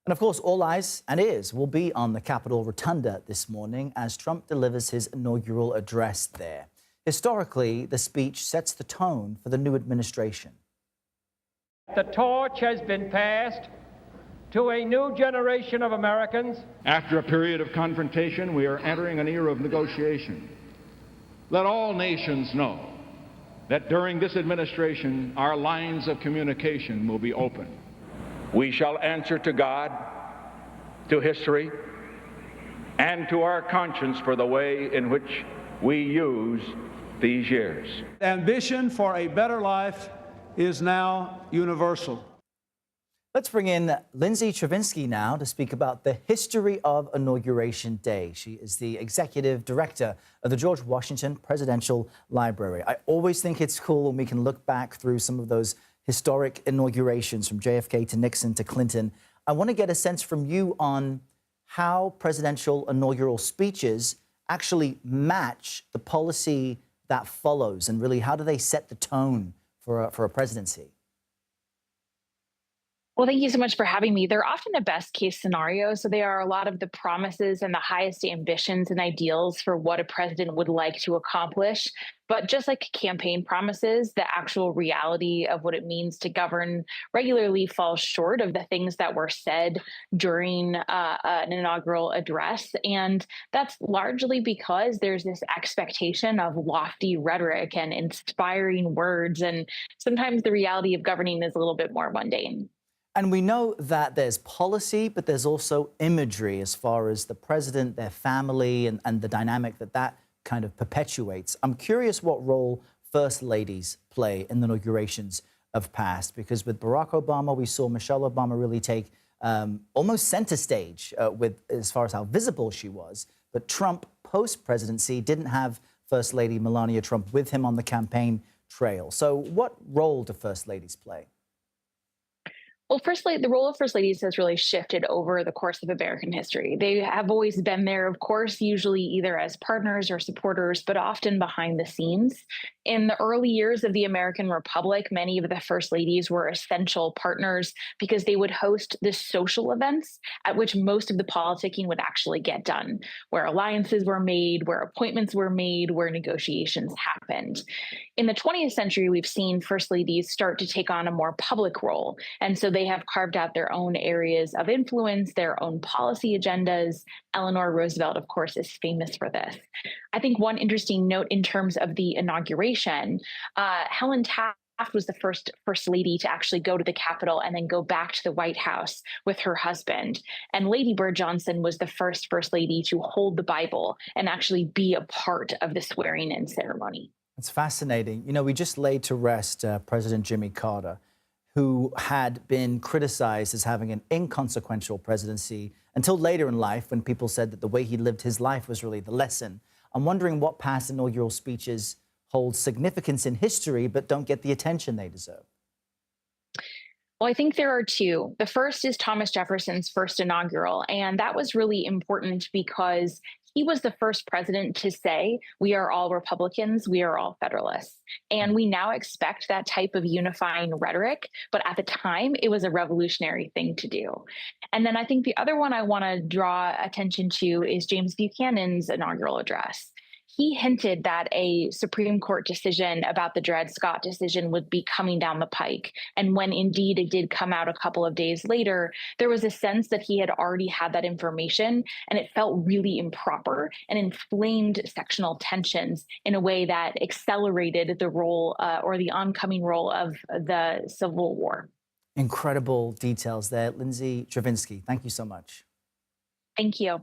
And of course, all eyes and ears will be on the Capitol Rotunda this morning as Trump delivers his inaugural address there. Historically, the speech sets the tone for the new administration. The torch has been passed to a new generation of Americans. After a period of confrontation, we are entering an era of negotiation. Let all nations know that during this administration, our lines of communication will be open. We shall answer to God, to history, and to our conscience for the way in which we use these years. Ambition for a better life is now universal. Let's bring in Lindsay Chervinsky now to speak about the history of Inauguration Day. She is the executive director of the George Washington Presidential Library. I always think it's cool when we can look back through some of those historic inaugurations from JFK to Nixon to Clinton. I want to get a sense from you on how presidential inaugural speeches actually match the policy that follows, and really how do they set the tone for a presidency? Well, thank you so much for having me. They're often the best case scenario. So they are a lot of the promises and the highest ambitions and ideals for what a president would like to accomplish. But just like campaign promises, the actual reality of what it means to govern regularly falls short of the things that were said during an inaugural address. And that's largely because there's this expectation of lofty rhetoric and inspiring words. And sometimes the reality of governing is a little bit more mundane. And we know that there's policy, but there's also imagery as far as the president, their family, and the dynamic that kind of perpetuates. I'm curious what role first ladies play in the inaugurations of past, because with Barack Obama, we saw Michelle Obama really take almost center stage with as far as how visible she was. But Trump, post-presidency, didn't have First Lady Melania Trump with him on the campaign trail. So what role do first ladies play? Well, the role of first ladies has really shifted over the course of American history. They have always been there, of course, usually either as partners or supporters, but often behind the scenes. In the early years of the American Republic, many of the first ladies were essential partners because they would host the social events at which most of the politicking would actually get done, where alliances were made, where appointments were made, where negotiations happened. In the 20th century, we've seen first ladies start to take on a more public role. And so they have carved out their own areas of influence, their own policy agendas. Eleanor Roosevelt, of course, is famous for this. I think one interesting note in terms of the inauguration, Helen Taft was the first lady to actually go to the Capitol and then go back to the White House with her husband. And Lady Bird Johnson was the first lady to hold the Bible and actually be a part of the swearing-in ceremony. It's fascinating. You know, we just laid to rest President Jimmy Carter, who had been criticized as having an inconsequential presidency until later in life when people said that the way he lived his life was really the lesson. I'm wondering what past inaugural speeches hold significance in history but don't get the attention they deserve. Well, I think there are two. The first is Thomas Jefferson's first inaugural, and that was really important because he was the first president to say, we are all Republicans, we are all Federalists. And we now expect that type of unifying rhetoric, but at the time, it was a revolutionary thing to do. And then I think the other one I want to draw attention to is James Buchanan's inaugural address. He hinted that a Supreme Court decision about the Dred Scott decision would be coming down the pike. And when indeed it did come out a couple of days later, there was a sense that he had already had that information, and it felt really improper and inflamed sectional tensions in a way that accelerated the role or the oncoming role of the Civil War. Incredible details there. Lindsay Chervinsky, thank you so much. Thank you.